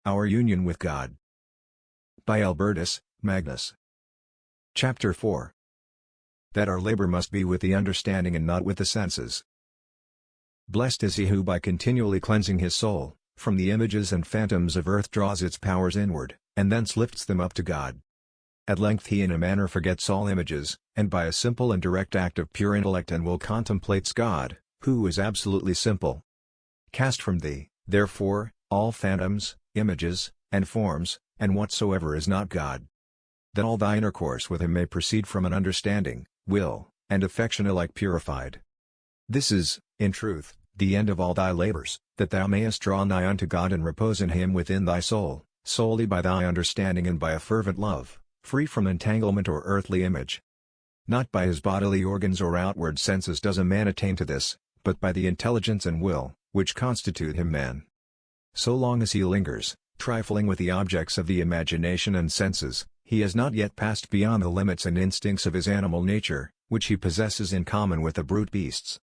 Our Union with God. By Albertus Magnus. Chapter 4. That our labor must be with the understanding and not with the senses. Blessed is he who by continually cleansing his soul, from the images and phantoms of earth draws its powers inward, and thence lifts them up to God. At length he in a manner forgets all images, and by a simple and direct act of pure intellect and will contemplates God, who is absolutely simple. Cast from thee, therefore, all phantoms, images, and forms, and whatsoever is not God. That all thy intercourse with him may proceed from an understanding, will, and affection alike purified. This is, in truth, the end of all thy labors, that thou mayest draw nigh unto God and repose in him within thy soul, solely by thy understanding and by a fervent love, free from entanglement or earthly image. Not by his bodily organs or outward senses does a man attain to this, but by the intelligence and will, which constitute him man. So long as he lingers, trifling with the objects of the imagination and senses, he has not yet passed beyond the limits and instincts of his animal nature, which he possesses in common with the brute beasts.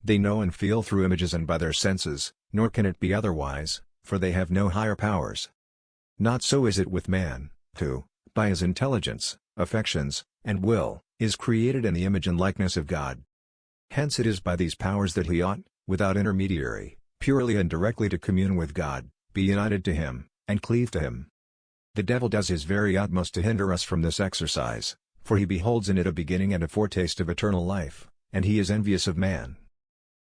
They know and feel through images and by their senses, nor can it be otherwise, for they have no higher powers. Not so is it with man, who, by his intelligence, affections, and will, is created in the image and likeness of God. Hence it is by these powers that he ought, without intermediary, purely and directly to commune with God, be united to him, and cleave to him. The devil does his very utmost to hinder us from this exercise, for he beholds in it a beginning and a foretaste of eternal life, and he is envious of man.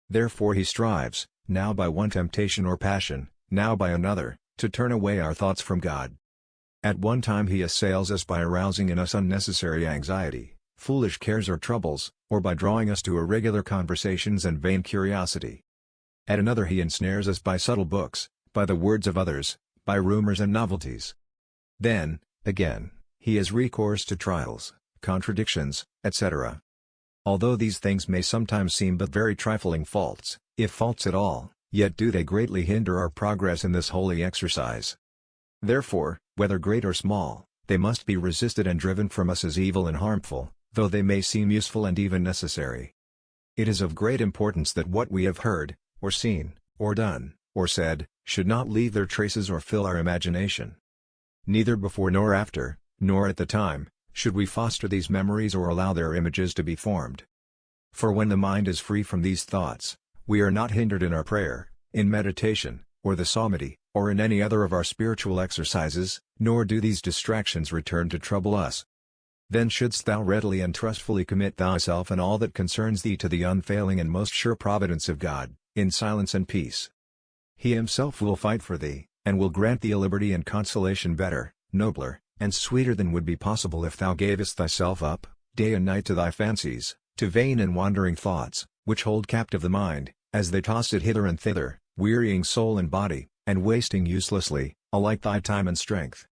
Therefore he strives, now by one temptation or passion, now by another, to turn away our thoughts from God. At one time he assails us by arousing in us unnecessary anxiety, foolish cares or troubles, or by drawing us to irregular conversations and vain curiosity. At another he ensnares us by subtle books, by the words of others, by rumors and novelties. Then, again, he has recourse to trials, contradictions, etc. Although these things may sometimes seem but very trifling faults, if faults at all, yet do they greatly hinder our progress in this holy exercise. Therefore, whether great or small, they must be resisted and driven from us as evil and harmful, though they may seem useful and even necessary. It is of great importance that what we have heard, or seen, or done, or said, should not leave their traces or fill our imagination. Neither before nor after, nor at the time, should we foster these memories or allow their images to be formed. For when the mind is free from these thoughts, we are not hindered in our prayer, in meditation, or the psalmody, or in any other of our spiritual exercises, nor do these distractions return to trouble us. Then shouldst thou readily and trustfully commit thyself and all that concerns thee to the unfailing and most sure providence of God, in silence and peace. He himself will fight for thee, and will grant thee a liberty and consolation better, nobler, and sweeter than would be possible if thou gavest thyself up, day and night to thy fancies, to vain and wandering thoughts, which hold captive the mind, as they toss it hither and thither, wearying soul and body, and wasting uselessly, alike thy time and strength.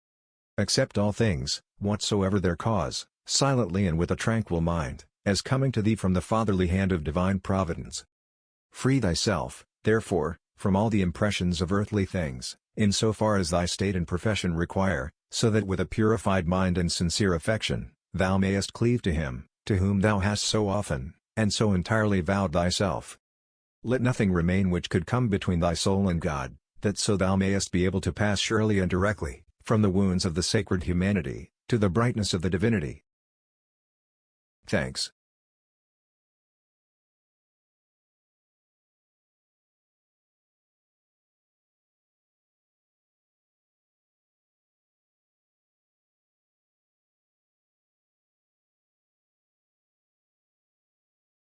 Accept all things, whatsoever their cause, silently and with a tranquil mind, as coming to thee from the fatherly hand of divine providence. Free thyself, therefore, from all the impressions of earthly things, in so far as thy state and profession require, so that with a purified mind and sincere affection, thou mayest cleave to him, to whom thou hast so often, and so entirely vowed thyself. Let nothing remain which could come between thy soul and God, that so thou mayest be able to pass surely and directly, from the wounds of the sacred humanity, to the brightness of the divinity. Thanks.